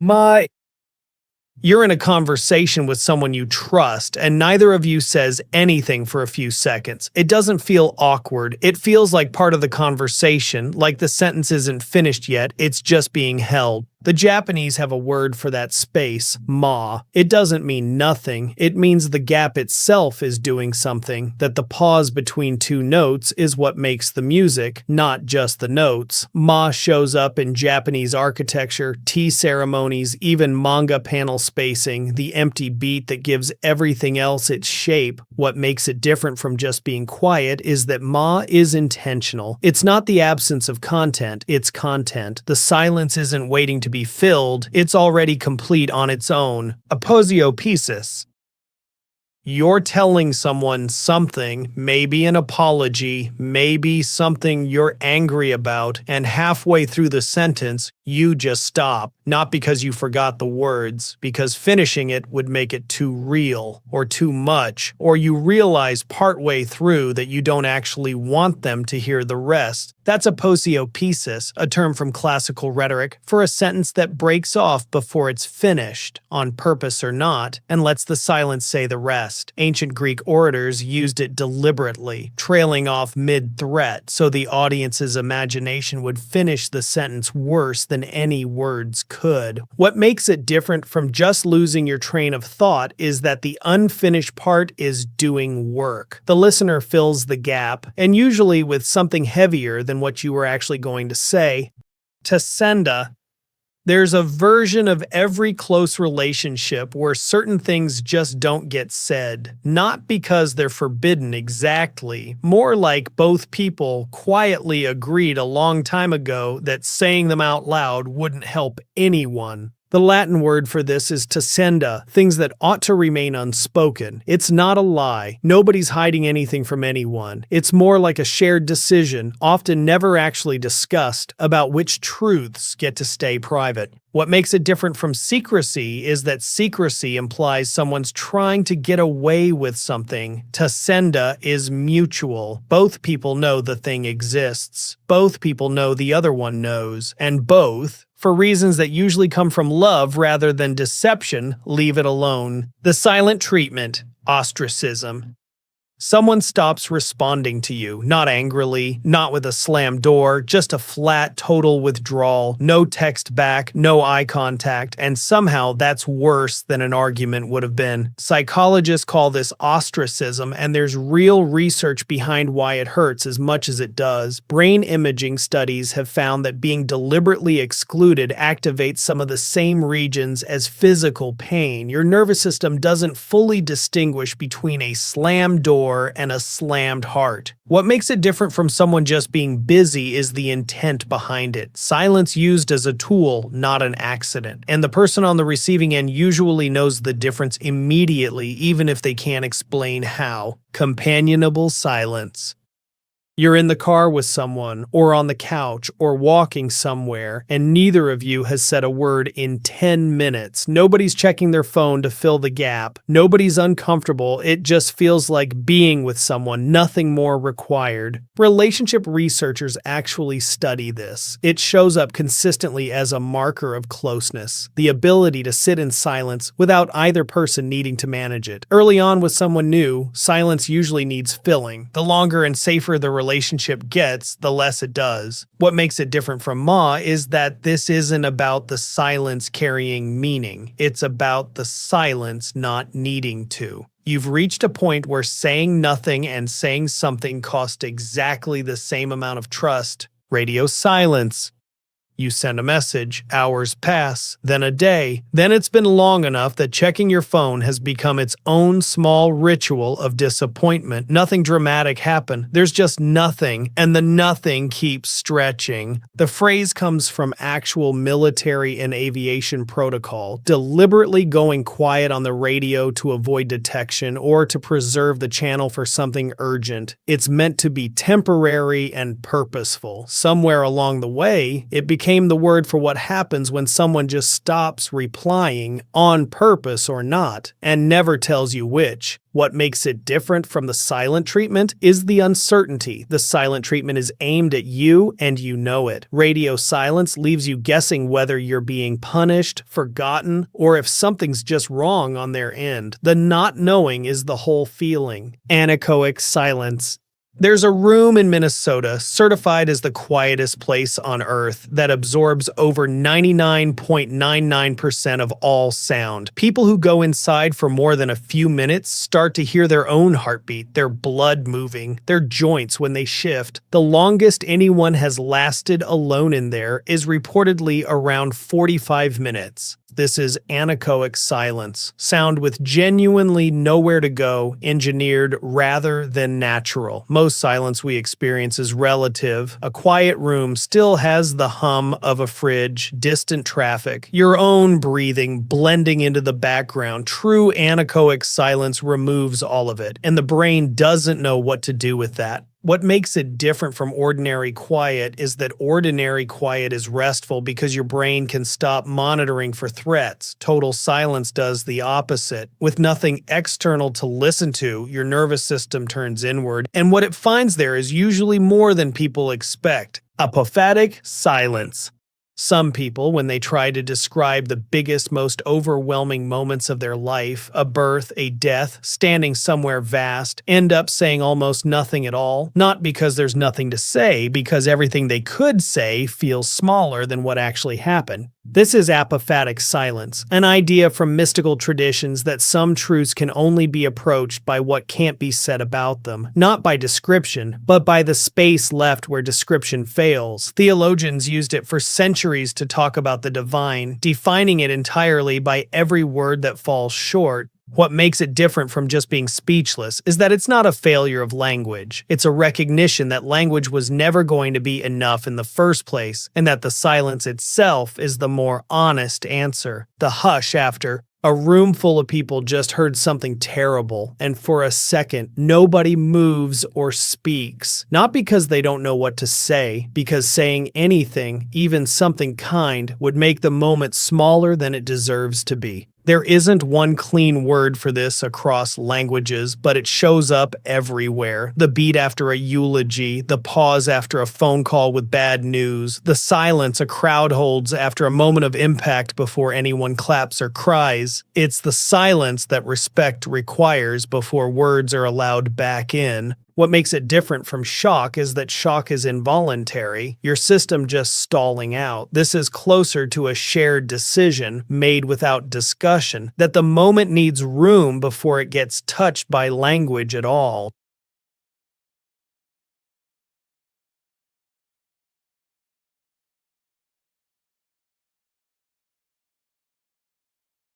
My You're in a conversation with someone you trust, and neither of you says anything for a few seconds. It doesn't feel awkward. It feels like part of the conversation, like the sentence isn't finished yet, it's just being held. The Japanese have a word for that space, ma. It doesn't mean nothing. It means the gap itself is doing something, that the pause between two notes is what makes the music, not just the notes. Ma shows up in Japanese architecture, tea ceremonies, even manga panel spacing, the empty beat that gives everything else its shape. What makes it different from just being quiet is that ma is intentional. It's not the absence of content, it's content. The silence isn't waiting to be filled, it's already complete on its own. Aposiopesis. You're telling someone something, maybe an apology, maybe something you're angry about, and halfway through the sentence, you just stop. Not because you forgot the words, because finishing it would make it too real, or too much, or you realize partway through that you don't actually want them to hear the rest. That's aposiopesis, a term from classical rhetoric, for a sentence that breaks off before it's finished, on purpose or not, and lets the silence say the rest. Ancient Greek orators used it deliberately, trailing off mid-threat, so the audience's imagination would finish the sentence worse than any words could. What makes it different from just losing your train of thought is that the unfinished part is doing work. The listener fills the gap, and usually with something heavier than what you were actually going to say. Tacenda. There's a version of every close relationship where certain things just don't get said, not because they're forbidden exactly, more like both people quietly agreed a long time ago that saying them out loud wouldn't help anyone. The Latin word for this is tacenda, things that ought to remain unspoken. It's not a lie. Nobody's hiding anything from anyone. It's more like a shared decision, often never actually discussed, about which truths get to stay private. What makes it different from secrecy is that secrecy implies someone's trying to get away with something. Tacenda is mutual. Both people know the thing exists. Both people know the other one knows. And both, for reasons that usually come from love rather than deception, leave it alone. The silent treatment, ostracism. Someone stops responding to you, not angrily, not with a slammed door, just a flat, total withdrawal, no text back, no eye contact, and somehow that's worse than an argument would have been. Psychologists call this ostracism, and there's real research behind why it hurts as much as it does. Brain imaging studies have found that being deliberately excluded activates some of the same regions as physical pain. Your nervous system doesn't fully distinguish between a slammed door and a slammed heart. What makes it different from someone just being busy is the intent behind it. Silence used as a tool, not an accident. And the person on the receiving end usually knows the difference immediately, even if they can't explain how. Companionable silence. You're in the car with someone, or on the couch, or walking somewhere, and neither of you has said a word in 10 minutes. Nobody's checking their phone to fill the gap. Nobody's uncomfortable. It just feels like being with someone, nothing more required. Relationship researchers actually study this. It shows up consistently as a marker of closeness, the ability to sit in silence without either person needing to manage it. Early on with someone new, silence usually needs filling. The longer and safer the relationship gets, the less it does. What makes it different from Ma is that this isn't about the silence carrying meaning. It's about the silence not needing to. You've reached a point where saying nothing and saying something cost exactly the same amount of trust. Radio silence. You send a message, hours pass, then a day, then it's been long enough that checking your phone has become its own small ritual of disappointment. Nothing dramatic happened, there's just nothing, and the nothing keeps stretching. The phrase comes from actual military and aviation protocol, deliberately going quiet on the radio to avoid detection or to preserve the channel for something urgent. It's meant to be temporary and purposeful. Somewhere along the way, it became became the word for what happens when someone just stops replying, on purpose or not, and never tells you which. What makes it different from the silent treatment is the uncertainty. The silent treatment is aimed at you and you know it. Radio silence leaves you guessing whether you're being punished, forgotten, or if something's just wrong on their end. The not knowing is the whole feeling. Anechoic silence. There's a room in Minnesota certified as the quietest place on Earth that absorbs over 99.99% of all sound. People who go inside for more than a few minutes start to hear their own heartbeat, their blood moving, their joints when they shift. The longest anyone has lasted alone in there is reportedly around 45 minutes. This is anechoic silence, sound with genuinely nowhere to go, engineered rather than natural. Most silence we experience is relative. A quiet room still has the hum of a fridge, distant traffic, your own breathing blending into the background. True anechoic silence removes all of it, and the brain doesn't know what to do with that. What makes it different from ordinary quiet is that ordinary quiet is restful because your brain can stop monitoring for threats. Total silence does the opposite. With nothing external to listen to, your nervous system turns inward, and what it finds there is usually more than people expect. Apophatic silence. Some people, when they try to describe the biggest, most overwhelming moments of their life, a birth, a death, standing somewhere vast, end up saying almost nothing at all. Not because there's nothing to say, because everything they could say feels smaller than what actually happened. This is apophatic silence, an idea from mystical traditions that some truths can only be approached by what can't be said about them, not by description, but by the space left where description fails. Theologians used it for centuries to talk about the divine, defining it entirely by every word that falls short. What makes it different from just being speechless is that it's not a failure of language. It's a recognition that language was never going to be enough in the first place, and that the silence itself is the more honest answer. The hush after, a room full of people just heard something terrible, and for a second, nobody moves or speaks. Not because they don't know what to say, because saying anything, even something kind, would make the moment smaller than it deserves to be. There isn't one clean word for this across languages, but it shows up everywhere. The beat after a eulogy, the pause after a phone call with bad news, the silence a crowd holds after a moment of impact before anyone claps or cries. It's the silence that respect requires before words are allowed back in. What makes it different from shock is that shock is involuntary, your system just stalling out. This is closer to a shared decision made without discussion, that the moment needs room before it gets touched by language at all.